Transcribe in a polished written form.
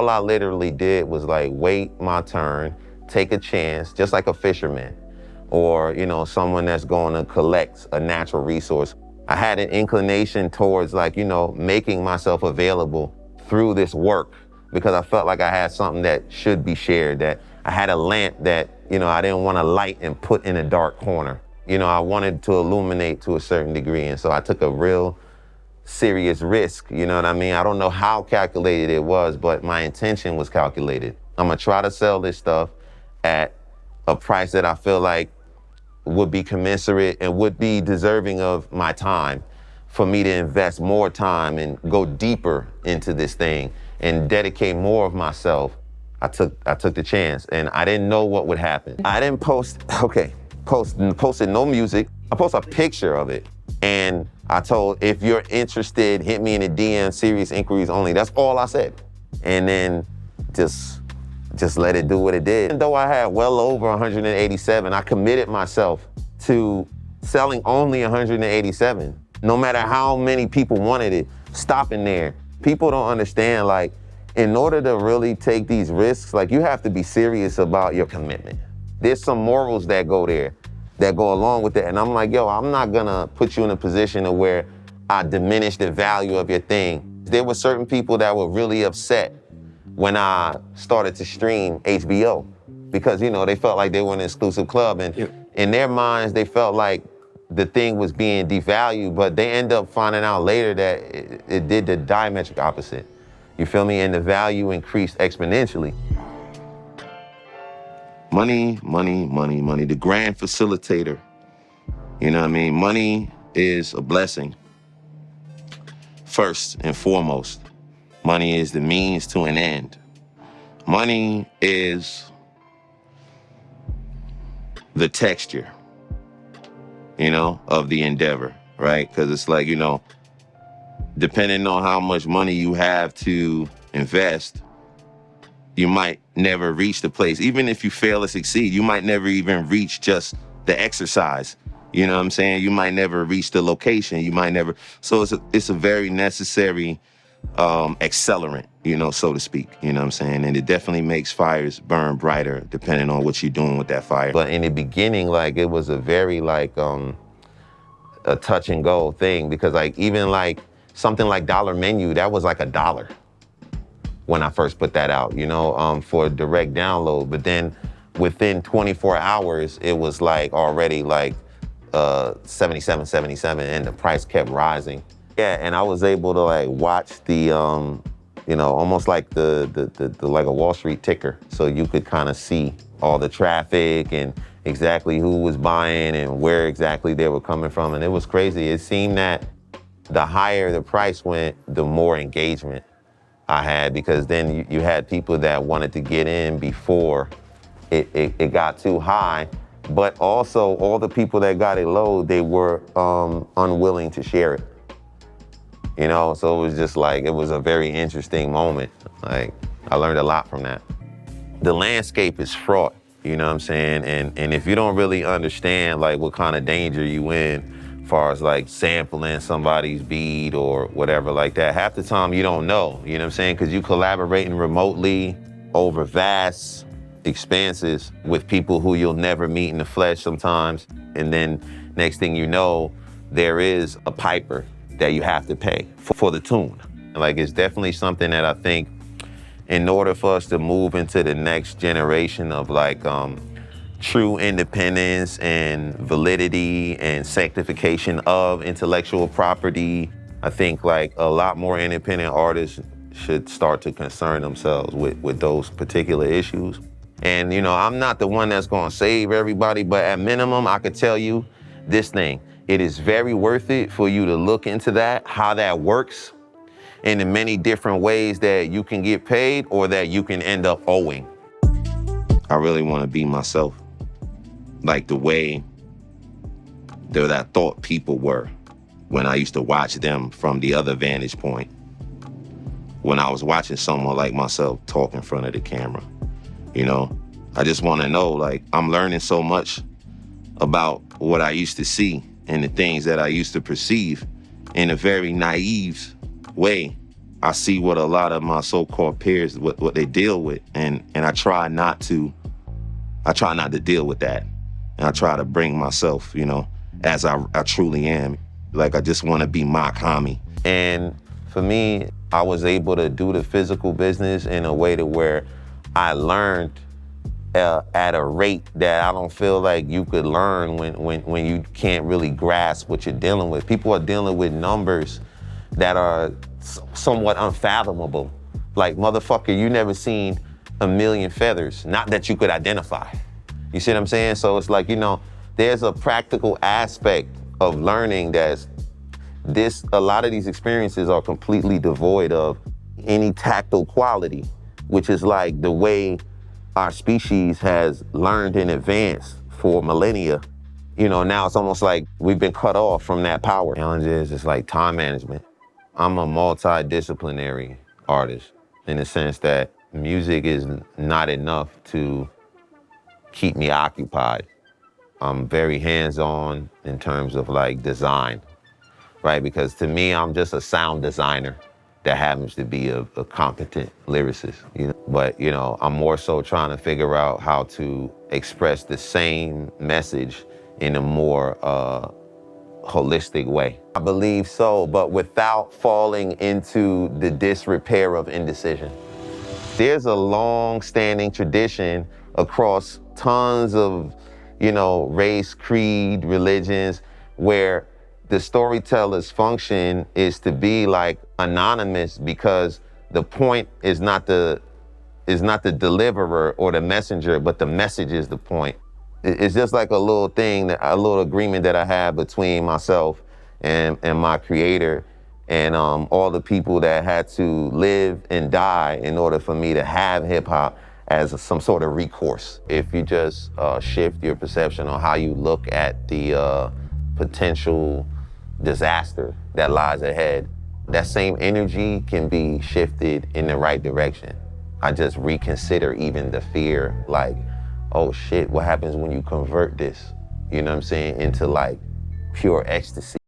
all I literally did was like wait my turn, take a chance, just like a fisherman or, you know, someone that's going to collect a natural resource. I had an inclination towards like, you know, making myself available through this work because I felt like I had something that should be shared, that I had a lamp that, you know, I didn't want to light and put in a dark corner. You know, I wanted to illuminate to a certain degree. And so I took a real serious risk, you know what I mean? I don't know how calculated it was, but my intention was calculated. I'm gonna try to sell this stuff at a price that I feel like would be commensurate and would be deserving of my time for me to invest more time and go deeper into this thing and dedicate more of myself. I took the chance and I didn't know what would happen. I didn't posted no music. I posted a picture of it and I told, if you're interested, hit me in the DM, serious inquiries only. That's all I said. And then just let it do what it did. Even though I had well over 187, I committed myself to selling only 187. No matter how many people wanted it, stopping there. People don't understand, like, in order to really take these risks, like, you have to be serious about your commitment. There's some morals that go there, that go along with it. And I'm like, yo, I'm not gonna put you in a position of where I diminish the value of your thing. There were certain people that were really upset when I started to stream HBO because, you know, they felt like they were in an exclusive club and in their minds, they felt like the thing was being devalued, but they end up finding out later that it did the diametric opposite. You feel me? And the value increased exponentially. Money, money, money, money, the grand facilitator. You know what I mean? Money is a blessing. First and foremost, money is the means to an end. Money is the texture, you know, of the endeavor, right? Because it's like, you know, depending on how much money you have to invest, you might never reach the place. Even if you fail to succeed, you might never even reach just the exercise. You know what I'm saying? You might never reach the location. You might never. So it's a very necessary accelerant, you know, so to speak. You know what I'm saying? And it definitely makes fires burn brighter depending on what you're doing with that fire. But in the beginning, like, it was a very like a touch and go thing because like even like something like Dollar Menu, that was like $1 when I first put that out, you know, for a direct download. But then within 24 hours, it was like already like 77 and the price kept rising. Yeah, and I was able to like watch the, you know, almost like the like a Wall Street ticker. So you could kind of see all the traffic and exactly who was buying and where exactly they were coming from. And it was crazy. It seemed that the higher the price went, the more engagement I had, because then you had people that wanted to get in before it got too high, but also all the people that got it low, they were unwilling to share it. You know, so it was just like, it was a very interesting moment. Like, I learned a lot from that. The landscape is fraught, you know what I'm saying? And if you don't really understand like what kind of danger you in, as far as like sampling somebody's beat or whatever like that, half the time you don't know, you know what I'm saying? Because you collaborating remotely over vast expanses with people who you'll never meet in the flesh sometimes. And then next thing you know, there is a piper that you have to pay for the tune. Like, it's definitely something that I think in order for us to move into the next generation of like true independence and validity and sanctification of intellectual property, I think like a lot more independent artists should start to concern themselves with those particular issues. And, you know, I'm not the one that's gonna save everybody, but at minimum, I could tell you this thing. It is very worth it for you to look into that, how that works, in the many different ways that you can get paid or that you can end up owing. I really wanna be myself, like the way that I thought people were when I used to watch them from the other vantage point. When I was watching someone like myself talk in front of the camera. You know, I just want to know, like, I'm learning so much about what I used to see and the things that I used to perceive in a very naive way I see what a lot of my so-called peers, what they deal with, and I try not to deal with that. And I try to bring myself, you know, as I truly am. Like, I just want to be mach, hommy. And for me, I was able to do the physical business in a way to where I learned at a rate that I don't feel like you could learn when you can't really grasp what you're dealing with. People are dealing with numbers that are somewhat unfathomable. Like, motherfucker, you never seen a million feathers, not that you could identify. You see what I'm saying? So it's like, you know, there's a practical aspect of learning that's a lot of these experiences are completely devoid of any tactile quality, which is like the way our species has learned in advance for millennia. You know, now it's almost like we've been cut off from that power. The challenge is just like time management. I'm a multidisciplinary artist in the sense that music is not enough to keep me occupied. I'm very hands-on in terms of like design, right? Because to me, I'm just a sound designer that happens to be a competent lyricist, you know? But, you know, I'm more so trying to figure out how to express the same message in a more holistic way. I believe so, but without falling into the disrepair of indecision. There's a long-standing tradition across tons of, you know, race, creed, religions, where the storyteller's function is to be like anonymous, because the point is not the deliverer or the messenger, but the message is the point. It's just like a little thing, a little agreement that I have between myself and my creator, and all the people that had to live and die in order for me to have hip hop as some sort of recourse. If you just shift your perception on how you look at the potential disaster that lies ahead, that same energy can be shifted in the right direction. I just reconsider even the fear, like, oh shit, what happens when you convert this, you know what I'm saying, into like pure ecstasy?